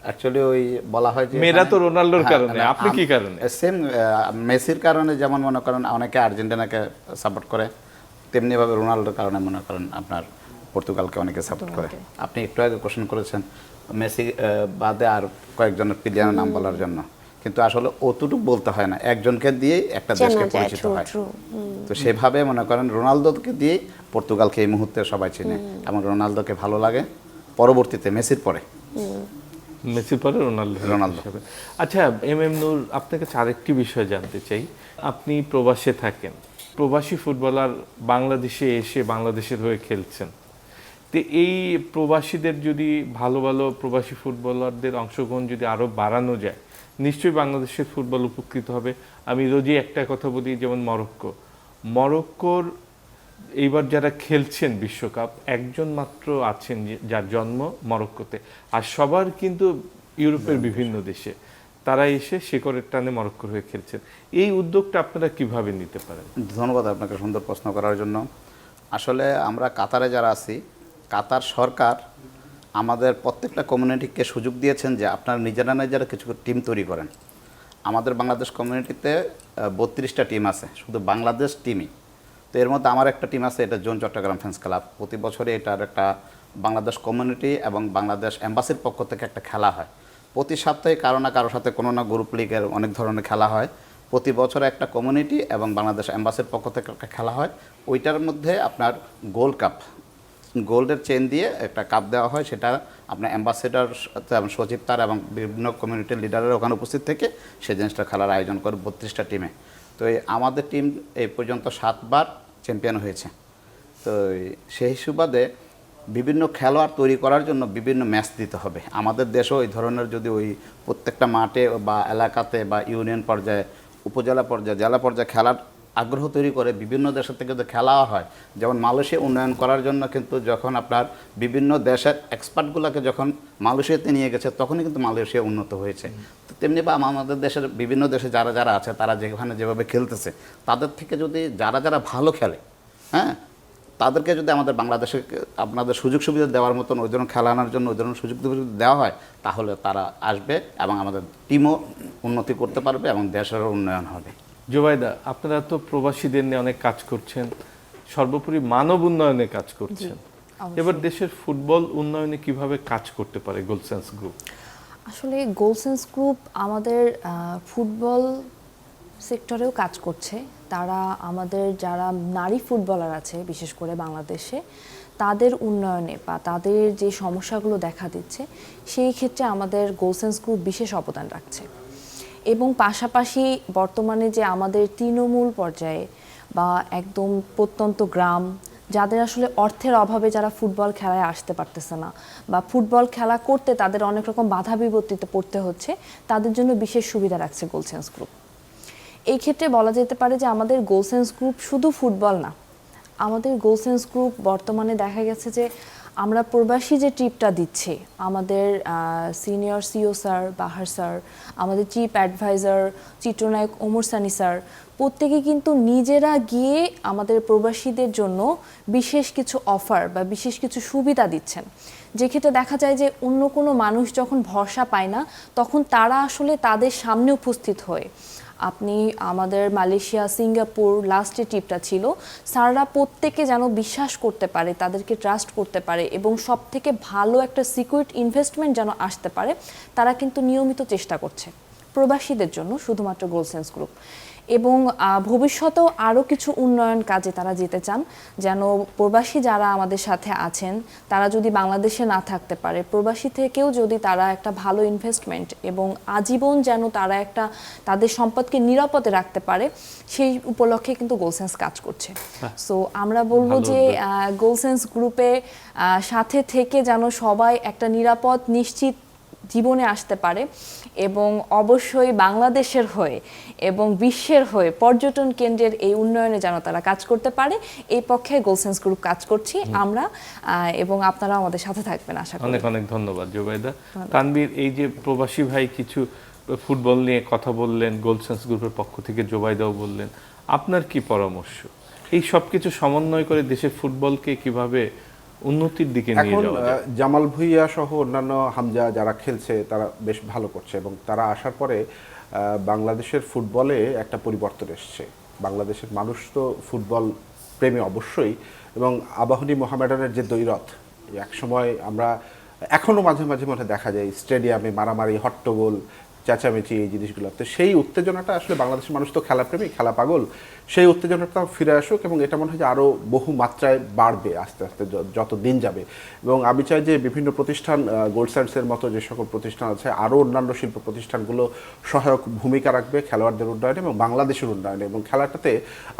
অ্যাকচুয়ালি ওই বলা হয় যে মেয়েরা তো রোনাল্ডোর কারণে, আপনি কি কারণে? সেম মেসির কারণে যেমন মনে করেন অনেকে আর্জেন্টিনাকে সাপোর্ট করে, তেমনিভাবে রোনাল্ডোর কারণে মনে করেন আপনার পর্তুগালকে অনেকে সাপোর্ট করে। আপনি একটু আগে কোশ্চেন করেছেন মেসি বাদে আর কয়েকজনের প্লেয়ারের নাম বলার জন্য, কিন্তু আসলে অতটুকু বলতে হয় না, একজনকে দিয়েই একটা দেশকে পরিচিত হয়। তো সেভাবে মনে করেন রোনালদোকে দিয়েই পর্তুগালকে এই মুহূর্তে সবাই চিনে এবং রোনালদোকে ভালো লাগে, পরবর্তীতে মেসির পরে রোনালদো। আচ্ছা এম নূর, আপনার কাছে আরেকটি বিষয় জানতে চাই। আপনি প্রবাসে থাকেন, প্রবাসী ফুটবলার বাংলাদেশে এসে বাংলাদেশের হয়ে খেলছেন। তো এই প্রবাসীদের যদি ভালো ভালো প্রবাসী ফুটবলারদের অংশগ্রহণ যদি আরও বাড়ানো যায়, নিশ্চয়ই বাংলাদেশের ফুটবল উপকৃত হবে। আমি রোজই একটা কথা বলি, যেমন মরক্কোর এইবার যারা খেলছেন বিশ্বকাপ, একজন মাত্র আছেন যার জন্ম মরক্কোতে, আর সবার কিন্তু ইউরোপের বিভিন্ন দেশে। তারা এসে শেকড়ের টানে মরক্কোর হয়ে খেলছেন। এই উদ্যোগটা আপনারা কিভাবে নিতে পারেন? ধন্যবাদ আপনাকে সুন্দর প্রশ্ন করার জন্য। আসলে আমরা কাতারে যারা আছি, কাতার সরকার আমাদের প্রত্যেকটা কমিউনিটিকে সুযোগ দিয়েছেন যে আপনারা নিজেরা কিছু টিম তৈরি করেন। আমাদের বাংলাদেশ কমিউনিটিতে 32টা টিম আছে, শুধু বাংলাদেশ টিমই। তো এর মধ্যে আমার একটা টিম আছে, এটা জোন চট্টগ্রাম ফ্যান্স ক্লাব। প্রতি বছরে এটার একটা বাংলাদেশ কমিউনিটি এবং বাংলাদেশ এম্বাসির পক্ষ থেকে একটা খেলা হয়। প্রতি সপ্তাহে কারো না কারোর সাথে কোনো না গ্রুপ লিগের অনেক ধরনের খেলা হয়। প্রতি বছরে একটা কমিউনিটি এবং বাংলাদেশ এম্বাসির পক্ষ থেকে একটা খেলা হয়। ওইটার মধ্যে আপনার গোল্ড কাপ, গোল্ডের চেন দিয়ে একটা কাপ দেওয়া হয়, সেটা আপনার অ্যাম্বাসেডার সচিব তার এবং বিভিন্ন কমিউনিটির লিডারের ওখানে উপস্থিত থেকে সেই জিনিসটা খেলার আয়োজন করে 32টা টিমে। তো আমাদের টিম এই পর্যন্ত 7 বার চ্যাম্পিয়ন হয়েছে। তো সেই সুবাদে বিভিন্ন খেলোয়াড় তৈরি করার জন্য বিভিন্ন ম্যাচ দিতে হবে। আমাদের দেশেও এই ধরনের যদি ওই প্রত্যেকটা মাঠে বা এলাকাতে বা ইউনিয়ন পর্যায়ে, উপজেলা পর্যায়ে, জেলা পর্যায়ে খেলার আগ্রহ তৈরি করে বিভিন্ন দেশের থেকে যে খেলা হয়, যেমন মালয়েশিয়া উন্নয়ন করার জন্য কিন্তু যখন আপনার বিভিন্ন দেশের এক্সপার্টগুলোকে যখন মালয়েশিয়াতে নিয়ে গেছে তখনই কিন্তু মালয়েশিয়া উন্নত হয়েছে। তো তেমনি বা আমাদের দেশের বিভিন্ন দেশে যারা যারা আছে তারা যেখানে যেভাবে খেলতেছে তাদের থেকে যদি যারা যারা ভালো খেলে, হ্যাঁ, তাদেরকে যদি আমাদের বাংলাদেশে আপনাদের সুযোগ সুবিধা দেওয়ার মতন ওই ধরনের খেলা আনার জন্য ওই ধরনের সুযোগ সুবিধা দেওয়া হয়, তাহলে তারা আসবে এবং আমাদের টিমও উন্নতি করতে পারবে এবং দেশেরও উন্নয়ন হবে। জুবাইদা, আপনারা তো প্রবাসীদের নিয়ে অনেক কাজ করছেন, সর্বোপরি মানব উন্নয়নে কাজ করছেন। এবার দেশের ফুটবল উন্নয়নে কিভাবে কাজ করতে পারে গোলসেন্স গ্রুপ? আসলে গোলসেন্স গ্রুপ আমাদের ফুটবল সেক্টরেও কাজ করছে। তারা আমাদের যারা নারী ফুটবলার আছে বিশেষ করে বাংলাদেশে, তাদের উন্নয়নে বা তাদের যে সমস্যাগুলো দেখা দিচ্ছে সেই ক্ষেত্রে আমাদের গোলসেন্স গ্রুপ বিশেষ অবদান রাখছে। এবং পাশাপাশি বর্তমানে যে আমাদের তৃণমূল পর্যায়ে বা একদম প্রত্যন্ত গ্রাম, যাদের আসলে অর্থের অভাবে যারা ফুটবল খেলায় আসতে পারতেছে না বা ফুটবল খেলা করতে তাদের অনেক রকম বাধা বিপত্তিতে পড়তে হচ্ছে, তাদের জন্য বিশেষ সুবিধা রাখছে গোলসেন্স গ্রুপ। এই ক্ষেত্রে বলা যেতে পারে যে আমাদের গোলসেন্স গ্রুপ শুধু ফুটবল না, আমাদের গোলসেন্স গ্রুপ বর্তমানে দেখা গেছে যে আমরা প্রবাসী যে ট্রিপটা দিচ্ছি, আমাদের সিনিয়র সিও স্যার, বাহার স্যার, আমাদের চিফ অ্যাডভাইজার চিত্রনায়ক ওমর সানি স্যার, প্রত্যেকে কিন্তু নিজেরা গিয়ে আমাদের প্রবাসীদের জন্য বিশেষ কিছু অফার বা বিশেষ কিছু সুবিধা দিচ্ছেন। যে ক্ষেত্রে দেখা যায় যে অন্য কোনো মানুষ যখন ভরসা পায় না, তখন তারা আসলে তাদের সামনে উপস্থিত হয়ে, আপনি আমাদের মালয়েশিয়া, সিঙ্গাপুর লাস্টে ট্রিপটা ছিল, স্যাররা প্রত্যেকে যেন বিশ্বাস করতে পারে, তাদেরকে ট্রাস্ট করতে পারে এবং সব থেকে ভালো একটা সিকিউরিটি ইনভেস্টমেন্ট যেন আসতে পারে, তারা কিন্তু নিয়মিত চেষ্টা করছে প্রবাসীদের জন্য, শুধুমাত্র গোলসেন্স গ্রুপ। এবং ভবিষ্যতেও আরও কিছু উন্নয়ন কাজে তারা যেতে চান, যেন প্রবাসী যারা আমাদের সাথে আছেন তারা যদি বাংলাদেশে না থাকতে পারে, প্রবাসী থেকেও যদি তারা একটা ভালো ইনভেস্টমেন্ট এবং আজীবন যেন তারা একটা তাদের সম্পদকে নিরাপদে রাখতে পারে, সেই উপলক্ষে কিন্তু গোলসেন্স কাজ করছে। সো আমরা বলবো যে গোলসেন্স গ্রুপে সাথে থেকে যেন সবাই একটা নিরাপদ নিশ্চিত জীবনে আসতে পারে এবং অবশ্যই বাংলাদেশের হয়ে এবং বিশ্বের হয়ে পর্যটন কেন্দ্রের এই উন্নয়নে যেন তারা কাজ করতে পারে, এই পক্ষে গোলসেন্স গ্রুপ কাজ করছি আমরা, এবং আপনারা আমাদের সাথে থাকবেন আশা করি। অনেক অনেক ধন্যবাদ জুবাইদা। তানভীর, এই যে প্রবাসী ভাই কিছু ফুটবল নিয়ে কথা বললেন, গোলসেন্স গ্রুপের পক্ষ থেকে জুবাইদাও বললেন, আপনার কি পরামর্শ এই সব কিছু সমন্বয় করে দেশের ফুটবলকে কিভাবে উন্নতির দিকে নিয়ে যাওয়া যায়? জামাল ভুইয়া সহ অন্যান্য হামজা যারা খেলছে তারা বেশ ভালো করছে এবং তারা আসার পরে বাংলাদেশের ফুটবলে একটা পরিবর্তন এসছে। বাংলাদেশের মানুষ তো ফুটবল প্রেমী অবশ্যই, এবং আবাহনী মোহামেডানের যে দ্বৈরথ, এক সময় আমরা এখনও মাঝে মাঝে মনে দেখা যায় স্টেডিয়ামে মারামারি, হট্টগোল, চেঁচামেচি, এই জিনিসগুলো, তো সেই উত্তেজনাটা আসলে বাংলাদেশের মানুষ তো খেলাপ্রেমী, খেলা পাগল, সেই উত্তেজনাটা ফিরে আসুক এবং এটা মনে হয় যে আরও বহু মাত্রায় বাড়বে আস্তে আস্তে যত দিন যাবে। এবং আমি চাই যে বিভিন্ন প্রতিষ্ঠান, গোলসেন্সের মতো যে সকল প্রতিষ্ঠান আছে, আরও অন্যান্য শিল্প প্রতিষ্ঠানগুলো সহায়ক ভূমিকা রাখবে খেলোয়াড়দের উন্নয়নে এবং বাংলাদেশের উন্নয়নে। এবং খেলাটাতে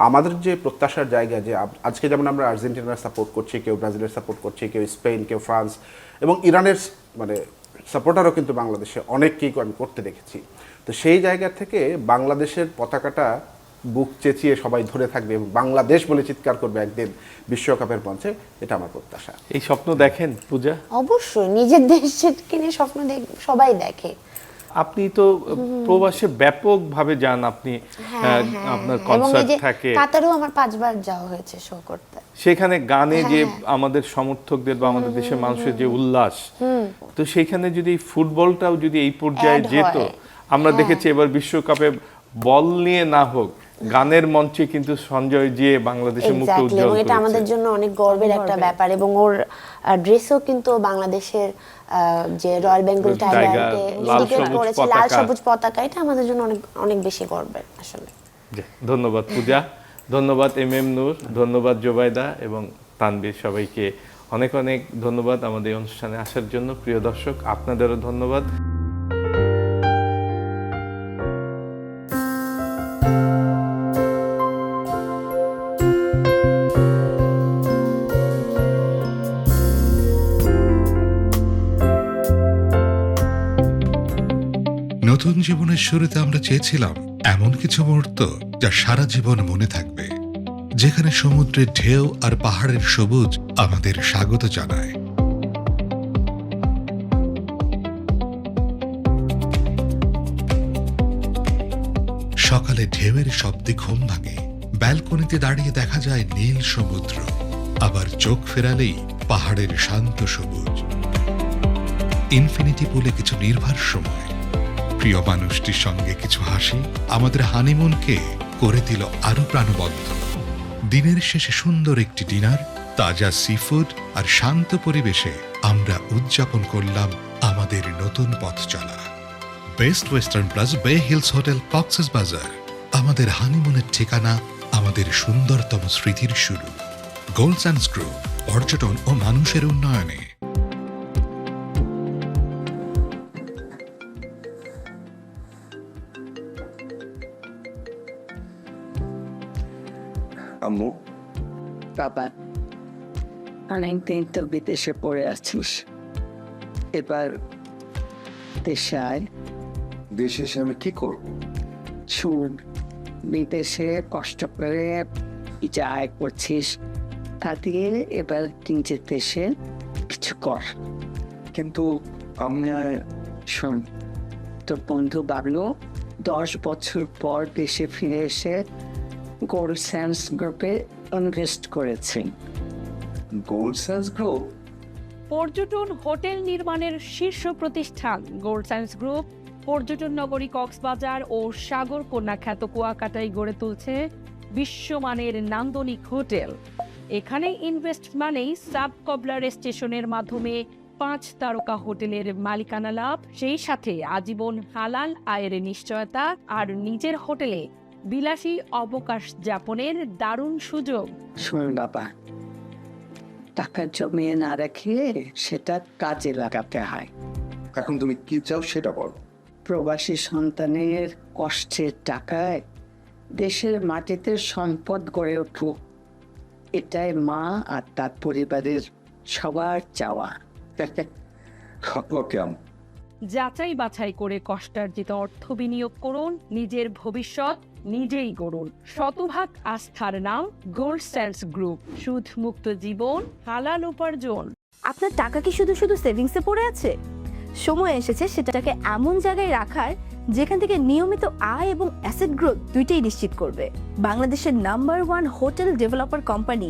আমাদের যে প্রত্যাশার জায়গা, যে আজকে যেমন আমরা আর্জেন্টিনার সাপোর্ট করছি, কেউ ব্রাজিলের সাপোর্ট করছি, কেউ স্পেন, কেউ ফ্রান্স এবং ইরানের মানে সাপোর্টারও কিন্তু বাংলাদেশে অনেককেই আমি করতে দেখেছি। তো সেই জায়গা থেকে বাংলাদেশের পতাকাটা বুক চেঁচিয়ে সবাই ধরে থাকবে এবং বাংলাদেশ বলে চিৎকার করবে একদিন বিশ্বকাপের মঞ্চে, এটা আমার প্রত্যাশা। এই স্বপ্ন দেখেন পূজা? অবশ্যই, নিজের দেশকে নিয়ে স্বপ্ন সবাই দেখে। আপনি তো প্রবাসে ব্যাপকভাবে যান, আপনি আপনার কনসার্ট থাকে, কাতারেও আমার 5 বার যাওয়া হয়েছে শো করতে। সেখানে গানে যে আমাদের সমর্থকদের বা আমাদের দেশের মানুষের যে উল্লাস, তো সেখানে যদি ফুটবলটাও যদি এই পর্যায়ে যেত, আমরা দেখেছি এবার বিশ্বকাপে বল নিয়ে না হোক, গানের মঞ্চে কিন্তু সঞ্জয় জি বাংলাদেশের মুখ এক্স্যাক্টলি, উজ্জ্বল এবং এটা আমাদের করেছে। জন্য অনেক গর্বের একটা ব্যাপার। এবং ওর ড্রেসও কিন্তু বাংলাদেশের যে রয়্যাল বেঙ্গল টাইগারকে লাল ইন্ডিকেট সবুজ করেছে, লাল পতাকা। সবুজ পতাকা, এটা আমাদের জন্য অনেক অনেক বেশি গর্বের আসলে। জি, ধন্যবাদ পূজা, ধন্যবাদ এম নূর, ধন্যবাদ জোবাইদা এবং তানভীর, সবাইকে অনেক অনেক ধন্যবাদ আমাদের এই অনুষ্ঠানে আসার জন্য। প্রিয় দর্শক, আপনাদেরও ধন্যবাদ। নতুন জীবনের শুরুতে আমরা চেয়েছিলাম এমন কিছু মুহূর্ত যা সারা জীবন মনে থাকবে, যেখানে সমুদ্রের ঢেউ আর পাহাড়ের সবুজ আমাদের স্বাগত জানায়। সকালে ঢেউয়ের শব্দে ঘুম ভাঙে, ব্যালকনিতে দাঁড়িয়ে দেখা যায় নীল সমুদ্র, আবার চোখ ফেরালেই পাহাড়ের শান্ত সবুজ। ইনফিনিটি পুলে কিছু নির্ভার সময়, প্রিয় মানুষটির সঙ্গে কিছু হাসি আমাদের হানিমুনকে করে দিল আরো প্রাণবন্ত। দিনের শেষে সুন্দর একটি ডিনার, তাজা সিফুড আর শান্ত পরিবেশে আমরা উদযাপন করলাম আমাদের নতুন পথ চলা। Best Western Plus Bay Hills Hotel Cox's Bazar, আমাদের হানিমুনের ঠিকানা, আমাদের সুন্দরতম স্মৃতির শুরু। গোল্ড স্যান্ডস গ্রুপ, পর্যটন ও মানুষের উন্নয়নে। আম্মু, বাবা, অনেকদিন তো বিদেশে পড়ে আছিস, এবার দেশে আয়। দেশে এসে আমি কি করব? শুন, বিদেশে কষ্ট করে যা আয় করছিস তা দিয়ে এবার নিজের দেশে কিছু কর। কিন্তু আমি শোন, তোর বন্ধু বাবলু 10 বছর পর দেশে ফিরে এসে গোল্ড স্যান্ডস গ্রুপে ইনভেস্ট করেছেন। গোল্ড স্যান্ডস গ্রুপ পর্যটন হোটেল নির্মাণের শীর্ষ প্রতিষ্ঠান গোল্ড স্যান্ডস গ্রুপ পর্যটন নগরী কক্সবাজার ও সাগর কন্যা খ্যাত কুয়াকাটায় গড়ে তুলছে বিশ্বমানের নান্দনিক হোটেল। এখানে ইনভেস্ট মানেই সাব কবলার স্টেশনের মাধ্যমে 5 তারকা হোটেলের মালিকানা লাভ, সেই সাথে আজীবন হালাল আয়ের নিশ্চয়তা আর নিজের হোটেলে বিলাসী অবকাশ যাপনের দারুণ সুযোগ। শোন বাবা, টাকা জমিয়ে না রেখে সেটা কাজে লাগাতে হয়। এখন তুমি কি চাও সেটা বলো। প্রবাসী সন্তানের কষ্টের টাকায় দেশের মাটিতে সম্পদ গড়ে উঠুক, এটাই মা আর তার পরিবারের সবার চাওয়া। যাচাই বাছাই করে কষ্টার্জিত অর্থ বিনিয়োগ করুন, নিজের ভবিষ্যৎ নিজেই গড়ুন। শতভাগ আস্থার নাম গোল্ড স্যান্ডস গ্রুপ, সুদ মুক্ত জীবন, হালাল উপার্জন। আপনার টাকা কি শুধু শুধু সেভিংসে পড়ে আছে? সময় এসেছে সেটাকে এমন জায়গায় রাখার যেখান থেকে নিয়মিত আয় এবং অ্যাসেট গ্রোথ দুইটাই নিশ্চিত করবে। বাংলাদেশের number 1 hotel developer company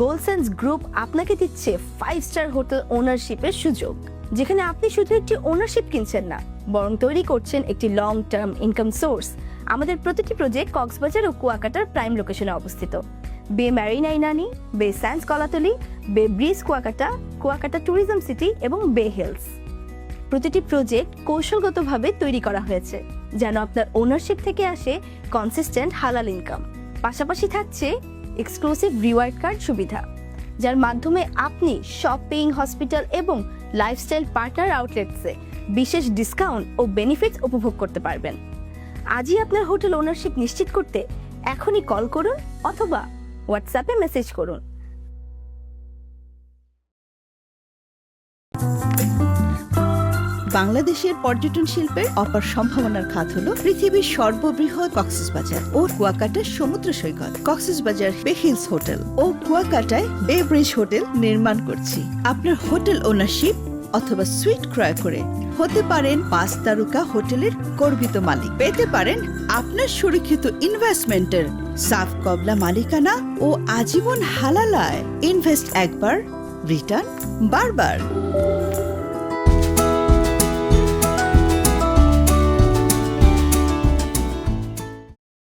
gold sands group আপনাকে দিচ্ছে 5 স্টার হোটেল ওনারশিপের সুযোগ, যেখানে আপনি শুধু একটি ওনারশিপ কিনছেন না, বরং তৈরি করছেন একটি লং টার্ম ইনকাম সোর্স। আমাদের প্রতিটি প্রজেক্ট কক্সবাজার ও কুয়াকাটার প্রাইম লোকেশনে অবস্থিত। বে ম্যারিনা ইনানি, বে স্যান্ডস কলাতলি, বে bridge Kuakata, Kuakata tourism city এবং বে হিলস। প্রতিটি প্রজেক্ট কৌশলগতভাবে তৈরি করা হয়েছে যেন আপনার ওনারশিপ থেকে আসে কনসিস্টেন্ট হালাল ইনকাম। পাশাপাশি থাকছে এক্সক্লুসিভ রিওয়ার্ড কার্ড সুবিধা, যার মাধ্যমে আপনি শপিং, হসপিটাল এবং লাইফস্টাইল পার্টনার আউটলেটসে বিশেষ ডিসকাউন্ট ও বেনিফিটস উপভোগ করতে পারবেন। আজই আপনার হোটেল ওনারশিপ নিশ্চিত করতে এখনই কল করুন অথবা হোয়াটসঅ্যাপে মেসেজ করুন। বাংলাদেশের পর্যটন শিল্পের অপার সম্ভাবনার খাত হলো পৃথিবীর সর্ববৃহৎ কক্সবাজার ও কুয়াকাটা সমুদ্র সৈকত। কক্সবাজার বে হিলস হোটেল ও কুয়াকাটায় বে ব্রিজ হোটেল নির্মাণ করছি। আপনার হোটেল ওনারশিপ অথবা সুইট ক্রয় করে হতে পারেন 5 তারকা হোটেলের গর্বিত মালিক। পেতে পারেন আপনার সুরক্ষিত ইনভেস্টমেন্টের সাফ কবলা মালিকানা ও আজীবন হালাল আয়। ইনভেস্ট একবার, রিটার্ন বারবার।